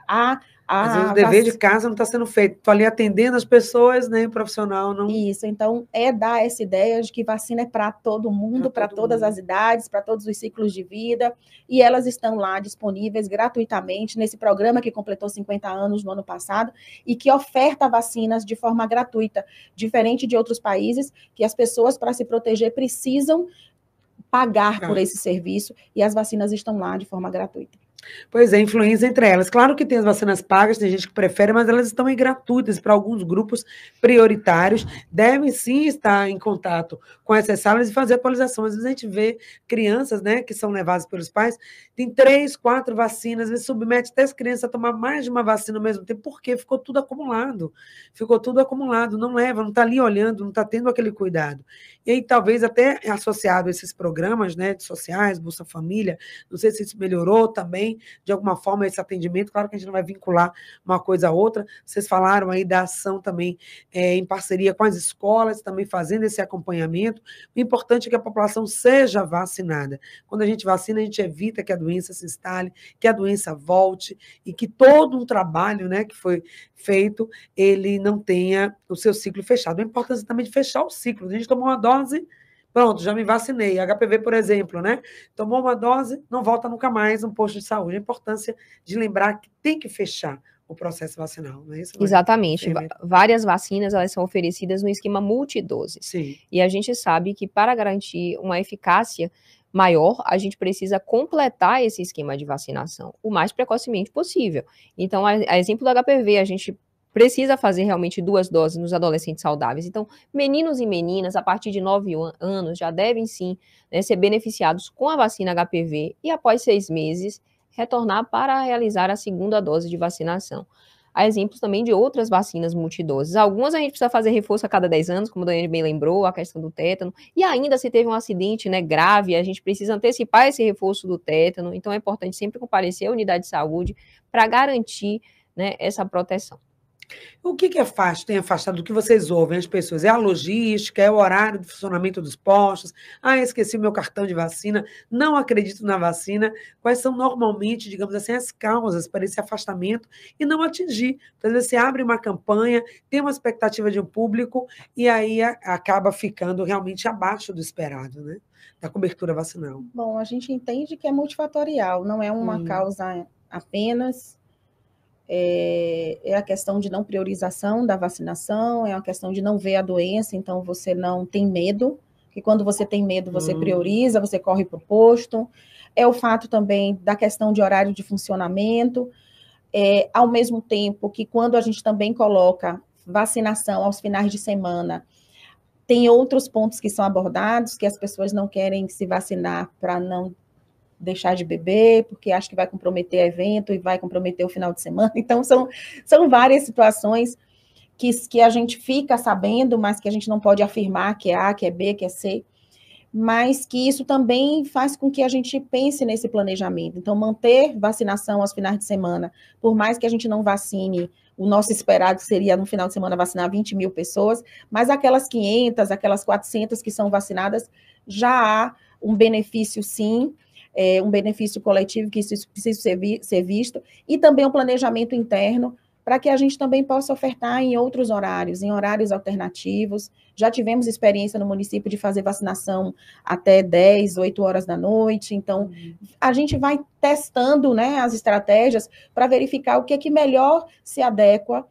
S1: às vezes o dever de casa não está sendo feito. Estou ali atendendo as pessoas, né? O profissional não...
S3: Isso, então é dar essa ideia de que vacina é para todo mundo, para todas as idades, para todos os ciclos de vida, e elas estão lá disponíveis gratuitamente nesse programa que completou 50 anos no ano passado e que oferta vacinas de forma gratuita, diferente de outros países que as pessoas, para se proteger, precisam pagar por esse serviço, e as vacinas estão lá de forma gratuita.
S1: Pois é, influência entre elas. Claro que tem as vacinas pagas, tem gente que prefere, mas elas estão gratuitas para alguns grupos prioritários. Devem sim estar em contato com essas salas e fazer atualização. Às vezes a gente vê crianças, né, que são levadas pelos pais, tem 3, 4 vacinas, às vezes submete até as crianças a tomar mais de uma vacina ao mesmo tempo, porque ficou tudo acumulado. Ficou tudo acumulado, não leva, não está ali olhando, não está tendo aquele cuidado. E aí, talvez até associado a esses programas, né, sociais, Bolsa Família, não sei se isso melhorou também, de alguma forma, esse atendimento. Claro que a gente não vai vincular uma coisa a outra. Vocês falaram aí da ação também em parceria com as escolas, também fazendo esse acompanhamento. O importante é que a população seja vacinada. Quando a gente vacina, a gente evita que a doença se instale, que a doença volte e que todo um trabalho, né, que foi feito, ele não tenha o seu ciclo fechado. A importância também de fechar o ciclo. A gente tomou uma dose, pronto, já me vacinei. HPV, por exemplo, né? Tomou uma dose, não volta nunca mais no posto de saúde. A importância de lembrar que tem que fechar o processo vacinal, não é isso?
S2: Exatamente. Várias vacinas, elas são oferecidas no esquema multidoses.
S1: Sim.
S2: E a gente sabe que para garantir uma eficácia maior, a gente precisa completar esse esquema de vacinação o mais precocemente possível. Então, a exemplo do HPV, a gente precisa fazer realmente 2 doses nos adolescentes saudáveis. Então, meninos e meninas, a partir de 9 anos, já devem sim, né, ser beneficiados com a vacina HPV e, após 6 meses, retornar para realizar a segunda dose de vacinação. há exemplos também de outras vacinas multidoses. Algumas a gente precisa fazer reforço a cada 10 anos, como a Daiane bem lembrou, a questão do tétano. E ainda se teve um acidente, né, grave, a gente precisa antecipar esse reforço do tétano. Então é importante sempre comparecer à unidade de saúde para garantir, né, essa proteção.
S1: O que tem afastado do que vocês ouvem as pessoas? É a logística, é o horário de funcionamento dos postos? Ah, esqueci o meu cartão de vacina, não acredito na vacina. Quais são normalmente, digamos assim, as causas para esse afastamento e não atingir? Às vezes você abre uma campanha, tem uma expectativa de um público e aí acaba ficando realmente abaixo do esperado, né? Da cobertura vacinal.
S3: Bom, a gente entende que é multifatorial, não é uma causa apenas. É a questão de não priorização da vacinação, é uma questão de não ver a doença, então você não tem medo, que quando você tem medo, você prioriza, você corre para o posto. É o fato também da questão de horário de funcionamento, ao mesmo tempo que quando a gente também coloca vacinação aos finais de semana, tem outros pontos que são abordados, que as pessoas não querem se vacinar para não deixar de beber, porque acha que vai comprometer o evento e vai comprometer o final de semana. Então, são várias situações que a gente fica sabendo, mas que a gente não pode afirmar que é A, que é B, que é C, mas que isso também faz com que a gente pense nesse planejamento. Então, manter vacinação aos finais de semana, por mais que a gente não vacine, o nosso esperado seria, no final de semana, vacinar 20 mil pessoas, mas aquelas 500, aquelas 400 que são vacinadas, já há um benefício, sim, um benefício coletivo que isso precisa ser visto, e também um planejamento interno para que a gente também possa ofertar em outros horários, em horários alternativos. Já tivemos experiência no município de fazer vacinação até 10, 8 horas da noite, então a gente vai testando, né, as estratégias para verificar o que melhor se adequa,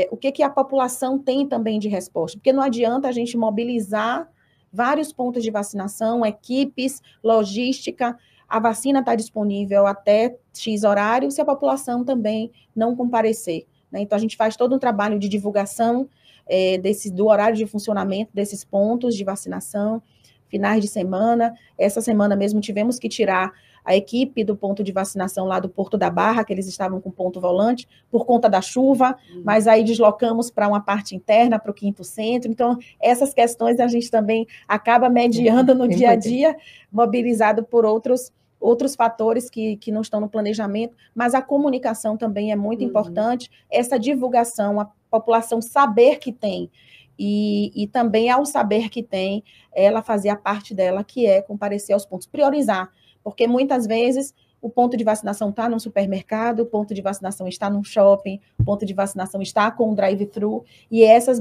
S3: o que a população tem também de resposta, porque não adianta a gente mobilizar vários pontos de vacinação, equipes, logística. A vacina está disponível até X horário, se a população também não comparecer, né? Então, a gente faz todo um trabalho de divulgação do horário de funcionamento desses pontos de vacinação, finais de semana. Essa semana mesmo tivemos que tirar a equipe do ponto de vacinação lá do Porto da Barra, que eles estavam com ponto volante, por conta da chuva, mas aí deslocamos para uma parte interna, para o Quinto Centro. Então, essas questões a gente também acaba mediando no dia a dia, mobilizado por outros fatores que não estão no planejamento, mas a comunicação também é muito importante, essa divulgação, a população saber que tem, e também ao saber que tem, ela fazer a parte dela, que é comparecer aos pontos, priorizar, porque muitas vezes o ponto de vacinação está num supermercado, o ponto de vacinação está num shopping, o ponto de vacinação está com um drive-thru, e essas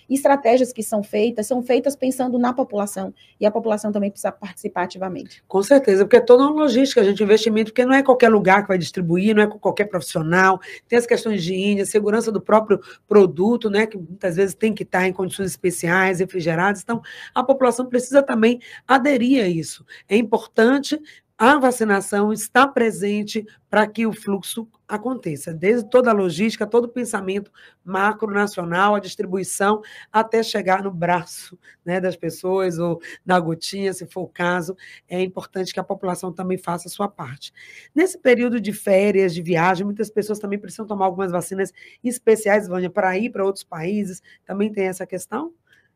S3: estratégias que são feitas pensando na população, e a população também precisa participar ativamente.
S1: Com certeza, porque é toda uma logística, gente, investimento, porque não é qualquer lugar que vai distribuir, não é com qualquer profissional, tem as questões de higiene, segurança do próprio produto, né, que muitas vezes tem que estar em condições especiais, refrigeradas, então a população precisa também aderir a isso. É importante a vacinação está presente para que o fluxo aconteça, desde toda a logística, todo o pensamento macronacional, a distribuição, até chegar no braço, né, das pessoas, ou na gotinha, se for o caso. É importante que a população também faça a sua parte. Nesse período de férias, de viagem, muitas pessoas também precisam tomar algumas vacinas especiais, Vânia, para ir para outros países. Também tem essa questão?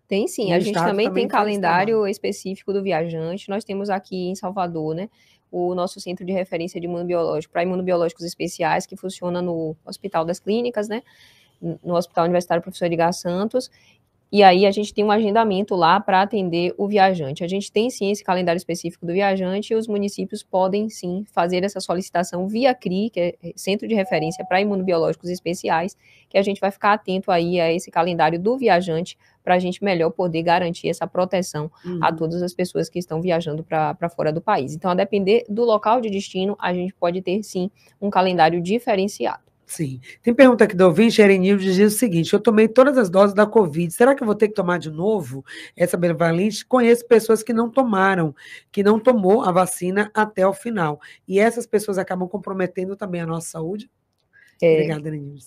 S2: Tem sim, a gente também tem calendário específico do viajante. Nós temos aqui em Salvador, né, o nosso centro de referência de imunobiológico para imunobiológicos especiais, que funciona no Hospital das Clínicas, né, no Hospital Universitário Professor Edgar Santos, e aí a gente tem um agendamento lá para atender o viajante. A gente tem sim esse calendário específico do viajante, e os municípios podem sim fazer essa solicitação via CRI, que é Centro de Referência para Imunobiológicos Especiais, que a gente vai ficar atento aí a esse calendário do viajante, para a gente melhor poder garantir essa proteção a todas as pessoas que estão viajando para fora do país. Então, a depender do local de destino, a gente pode ter sim um calendário diferenciado.
S1: Sim. Tem pergunta aqui do ouvinte, Erenildo, diz o seguinte: eu tomei todas as doses da Covid, será que eu vou ter que tomar de novo essa bivalente? Conheço pessoas que não tomaram, que não tomou a vacina até o final. E essas pessoas acabam comprometendo também a nossa saúde? Obrigada, Erenildo.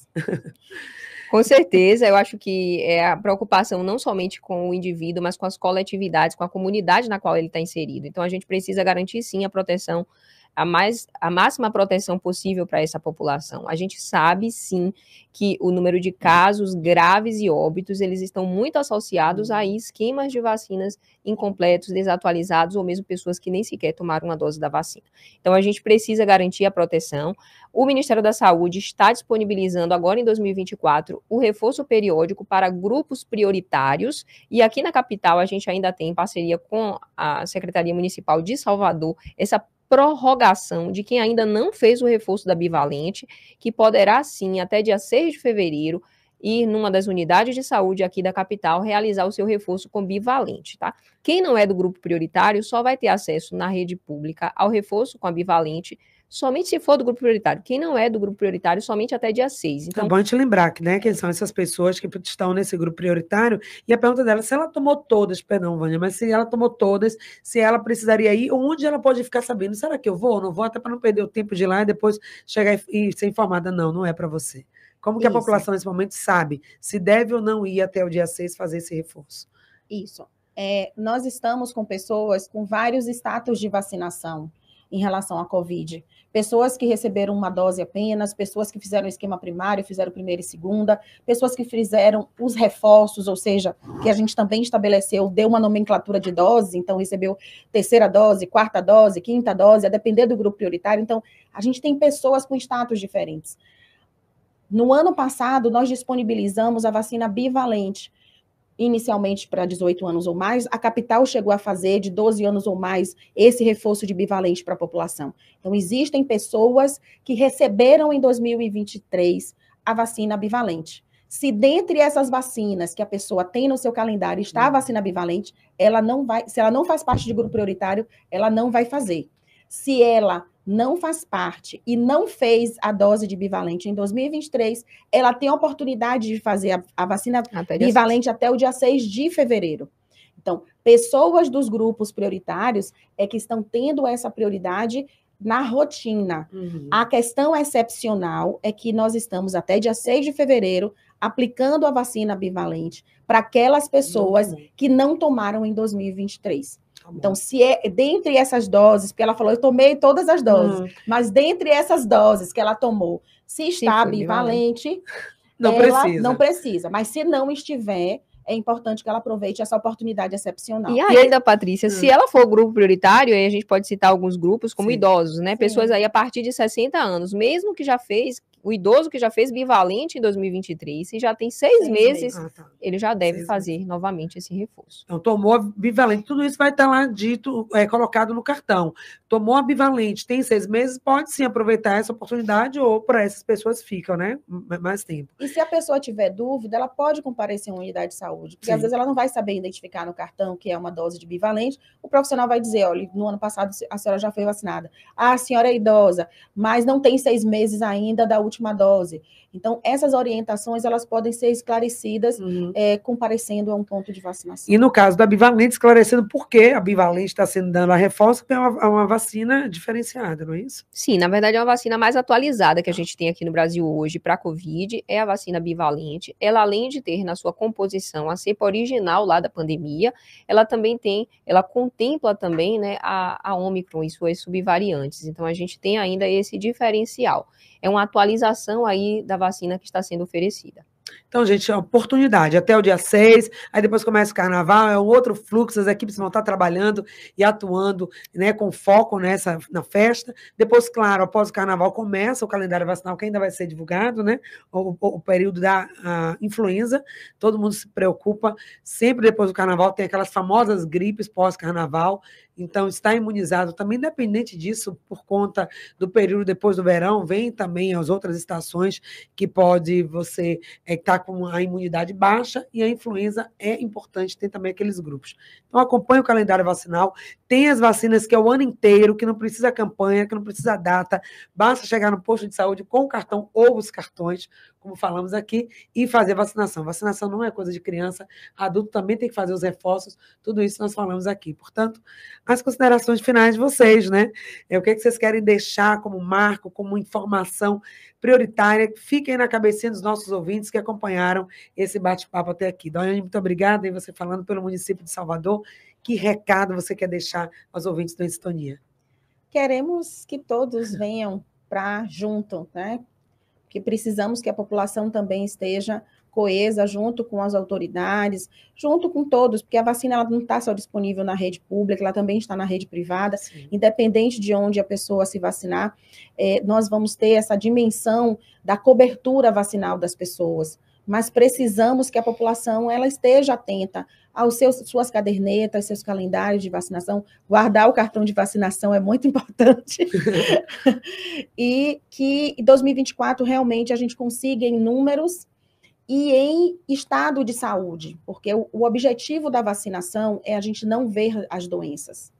S2: Com certeza, eu acho que é a preocupação não somente com o indivíduo, mas com as coletividades, com a comunidade na qual ele está inserido. Então, a gente precisa garantir, sim, a proteção a máxima proteção possível para essa população. A gente sabe, sim, que o número de casos graves e óbitos, eles estão muito associados a esquemas de vacinas incompletos, desatualizados, ou mesmo pessoas que nem sequer tomaram uma dose da vacina. Então, a gente precisa garantir a proteção. O Ministério da Saúde está disponibilizando agora em 2024 o reforço periódico para grupos prioritários, e aqui na capital a gente ainda tem, em parceria com a Secretaria Municipal de Salvador, essa prorrogação de quem ainda não fez o reforço da bivalente, que poderá sim, até dia 6 de fevereiro, ir numa das unidades de saúde aqui da capital, realizar o seu reforço com bivalente, tá? Quem não é do grupo prioritário só vai ter acesso na rede pública ao reforço com a bivalente, somente se for do grupo prioritário. Quem não é do grupo prioritário, somente até dia 6.
S1: Então, é bom te lembrar que, né, quem são essas pessoas que estão nesse grupo prioritário, e a pergunta dela, se ela tomou todas, perdão, Vânia, mas se ela tomou todas, se ela precisaria ir, onde ela pode ficar sabendo, será que eu vou ou não vou, até para não perder o tempo de ir lá e depois chegar e ser informada, não é para você. Como que a população nesse momento sabe se deve ou não ir até o dia 6 fazer esse reforço?
S3: Isso. Nós estamos com pessoas com vários status de vacinação em relação à Covid. Pessoas que receberam uma dose apenas, pessoas que fizeram esquema primário, fizeram primeira e segunda, pessoas que fizeram os reforços, ou seja, que a gente também estabeleceu, deu uma nomenclatura de doses, então recebeu terceira dose, quarta dose, quinta dose, a depender do grupo prioritário. Então, a gente tem pessoas com status diferentes. No ano passado, nós disponibilizamos a vacina bivalente, inicialmente para 18 anos ou mais. A capital chegou a fazer de 12 anos ou mais esse reforço de bivalente para a população. Então, existem pessoas que receberam em 2023 a vacina bivalente. Se dentre essas vacinas que a pessoa tem no seu calendário está a vacina bivalente, ela não vai, se ela não faz parte de grupo prioritário, ela não vai fazer. Se ela não faz parte e não fez a dose de bivalente em 2023, ela tem a oportunidade de fazer a vacina bivalente até o dia 6 de fevereiro. Então, pessoas dos grupos prioritários é que estão tendo essa prioridade na rotina. A questão excepcional é que nós estamos até dia 6 de fevereiro aplicando a vacina bivalente para aquelas pessoas que não tomaram em 2023. Então, se dentre essas doses, porque ela falou, eu tomei todas as doses, mas dentre essas doses que ela tomou, se está bivalente, não precisa. Mas se não estiver, é importante que ela aproveite essa oportunidade excepcional.
S2: E ainda, Patrícia, se ela for grupo prioritário, aí a gente pode citar alguns grupos como idosos, né? Sim. Pessoas aí a partir de 60 anos, mesmo que já fez, o idoso que já fez bivalente em 2023, se já tem 6 meses, ele já deve fazer novamente esse reforço.
S1: Então, tomou a bivalente, tudo isso vai estar lá dito, colocado no cartão. Tomou a bivalente, tem 6 meses, pode sim aproveitar essa oportunidade, ou para essas pessoas ficam, né? Mais tempo.
S3: E se a pessoa tiver dúvida, ela pode comparecer em uma unidade de saúde, porque às vezes ela não vai saber identificar no cartão que é uma dose de bivalente, o profissional vai dizer, olha, no ano passado a senhora já foi vacinada. A senhora é idosa, mas não tem 6 meses ainda da última dose. Então, essas orientações, elas podem ser esclarecidas comparecendo a um ponto de vacinação.
S1: E no caso da bivalente, esclarecendo por que a bivalente está sendo dando a reforço, porque é uma vacina diferenciada, não é isso?
S2: Sim, na verdade é uma vacina mais atualizada que a gente tem aqui no Brasil hoje para a Covid, é a vacina bivalente. Ela, além de ter na sua composição a cepa original lá da pandemia, ela contempla também, né, a Ômicron e suas subvariantes. Então, a gente tem ainda esse diferencial. É uma atualização aí da vacina que está sendo oferecida.
S1: Então, gente, é uma oportunidade, até o dia 6, aí depois começa o carnaval, é um outro fluxo, as equipes vão estar trabalhando e atuando, né, com foco na festa. Depois, claro, após o carnaval, começa o calendário vacinal, que ainda vai ser divulgado, né, o período da influenza, todo mundo se preocupa, sempre depois do carnaval tem aquelas famosas gripes pós-carnaval, então está imunizado também, independente disso, por conta do período depois do verão, vem também as outras estações que pode você estar com a imunidade baixa, e a influenza é importante, tem também aqueles grupos. Então, acompanhe o calendário vacinal, tem as vacinas que é o ano inteiro, que não precisa campanha, que não precisa data, basta chegar no posto de saúde com o cartão ou os cartões, como falamos aqui, e fazer vacinação. Vacinação não é coisa de criança, adulto também tem que fazer os reforços, tudo isso nós falamos aqui. Portanto, as considerações finais de vocês, né? O que vocês querem deixar como marco, como informação prioritária, fiquem na cabecinha dos nossos ouvintes que acompanharam esse bate-papo até aqui. Daiane, muito obrigada, e você falando pelo município de Salvador, que recado você quer deixar aos ouvintes do Em Sintonia?
S3: Queremos que todos venham para junto, né? Porque precisamos que a população também esteja coesa junto com as autoridades, junto com todos, porque a vacina ela não está só disponível na rede pública, ela também está na rede privada. Sim. Independente de onde a pessoa se vacinar, nós vamos ter essa dimensão da cobertura vacinal das pessoas, mas precisamos que a população ela esteja atenta aos suas cadernetas, seus calendários de vacinação, guardar o cartão de vacinação é muito importante, e que em 2024 realmente a gente consiga em números e em estado de saúde, porque o objetivo da vacinação é a gente não ver as doenças,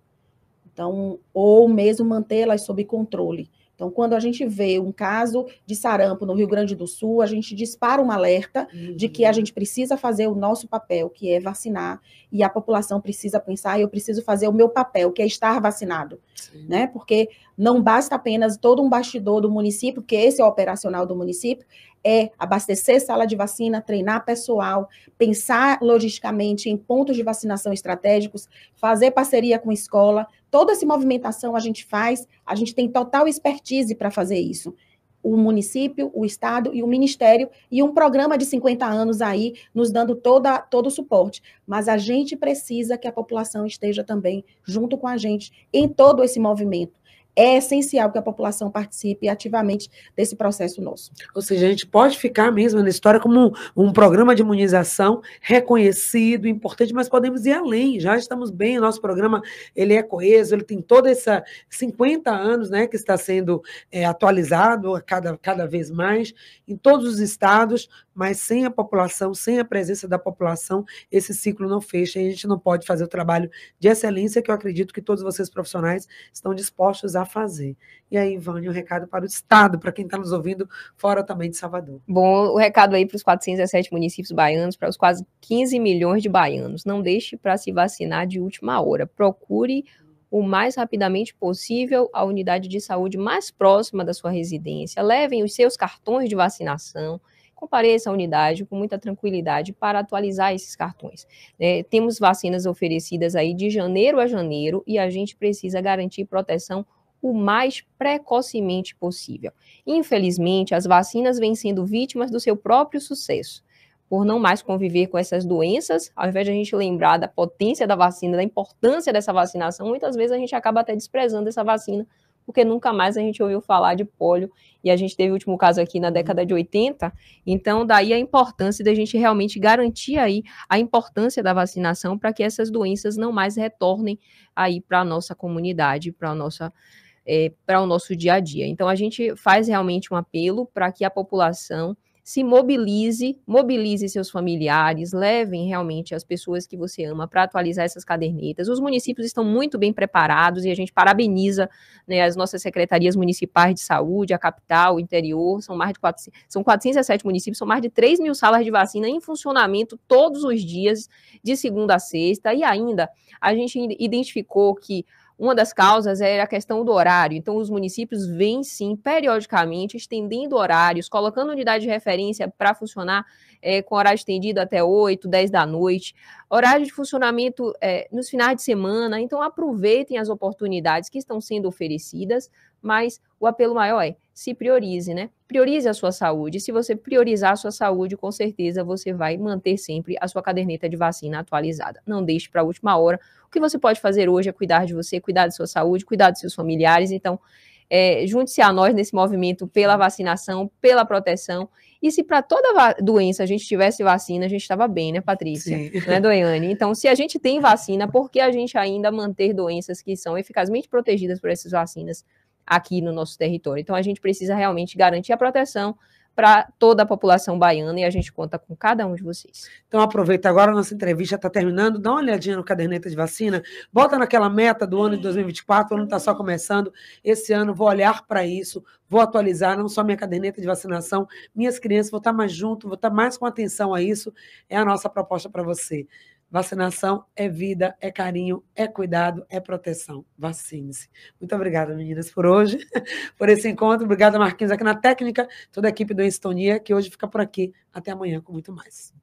S3: então, ou mesmo mantê-las sob controle. Então, quando a gente vê um caso de sarampo no Rio Grande do Sul, a gente dispara um alerta de que a gente precisa fazer o nosso papel, que é vacinar, e a população precisa pensar, eu preciso fazer o meu papel, que é estar vacinado, né? Porque não basta apenas todo um bastidor do município, porque esse é o operacional do município, é abastecer sala de vacina, treinar pessoal, pensar logisticamente em pontos de vacinação estratégicos, fazer parceria com escola, toda essa movimentação a gente faz, a gente tem total expertise para fazer isso. O município, o estado e o ministério, e um programa de 50 anos aí, nos dando todo o suporte. Mas a gente precisa que a população esteja também junto com a gente em todo esse movimento. É essencial que a população participe ativamente desse processo nosso.
S1: Ou seja, a gente pode ficar mesmo na história como um programa de imunização reconhecido, importante, mas podemos ir além. Já estamos bem, o nosso programa ele é coeso, ele tem toda essa 50 anos, né, que está sendo atualizado cada vez mais em todos os estados, mas sem a população, sem a presença da população, esse ciclo não fecha e a gente não pode fazer o trabalho de excelência que eu acredito que todos vocês profissionais estão dispostos a fazer. E aí, Vânia, um recado para o Estado, para quem está nos ouvindo fora também de Salvador.
S2: Bom, o recado aí para os 417 municípios baianos, para os quase 15 milhões de baianos. Não deixe para se vacinar de última hora. Procure o mais rapidamente possível a unidade de saúde mais próxima da sua residência. Levem os seus cartões de vacinação. Compareça à unidade com muita tranquilidade para atualizar esses cartões. Temos vacinas oferecidas aí de janeiro a janeiro e a gente precisa garantir proteção o mais precocemente possível. Infelizmente, as vacinas vêm sendo vítimas do seu próprio sucesso. Por não mais conviver com essas doenças, ao invés de a gente lembrar da potência da vacina, da importância dessa vacinação, muitas vezes a gente acaba até desprezando essa vacina, porque nunca mais a gente ouviu falar de pólio, e a gente teve o último caso aqui na década de 80, então daí a importância da gente realmente garantir aí a importância da vacinação para que essas doenças não mais retornem aí para a nossa comunidade, para o nosso dia a dia. Então a gente faz realmente um apelo para que a população se mobilize seus familiares, levem realmente as pessoas que você ama para atualizar essas cadernetas. Os municípios estão muito bem preparados e a gente parabeniza, né, as nossas secretarias municipais de saúde, a capital, o interior, são 417 municípios, são mais de 3 mil salas de vacina em funcionamento todos os dias, de segunda a sexta, e ainda a gente identificou que uma das causas era a questão do horário. Então, os municípios vêm, sim, periodicamente, estendendo horários, colocando unidade de referência para funcionar com horário estendido até 8, 10 da noite. Horário de funcionamento nos finais de semana. Então, aproveitem as oportunidades que estão sendo oferecidas, mas o apelo maior é se priorize, né? Priorize a sua saúde. Se você priorizar a sua saúde, com certeza você vai manter sempre a sua caderneta de vacina atualizada. Não deixe para a última hora. O que você pode fazer hoje é cuidar de você, cuidar da sua saúde, cuidar dos seus familiares. Então, junte-se a nós nesse movimento pela vacinação, pela proteção. E se para toda doença a gente tivesse vacina, a gente estava bem, né, Patrícia? Sim. Não é, Doiane? Então, se a gente tem vacina, por que a gente ainda manter doenças que são eficazmente protegidas por essas vacinas aqui no nosso território? Então, a gente precisa realmente garantir a proteção para toda a população baiana e a gente conta com cada um de vocês.
S1: Então, aproveita agora, a nossa entrevista está terminando, dá uma olhadinha no caderneta de vacina, bota naquela meta do ano de 2024, o ano está só começando, esse ano vou olhar para isso, vou atualizar não só minha caderneta de vacinação, minhas crianças, vou estar mais junto, vou estar mais com atenção a isso, é a nossa proposta para você. Vacinação é vida, é carinho, é cuidado, é proteção. Vacine-se. Muito obrigada, meninas, por hoje, por esse encontro. Obrigada, Marquinhos, aqui na técnica, toda a equipe do Estonia, que hoje fica por aqui. Até amanhã com muito mais.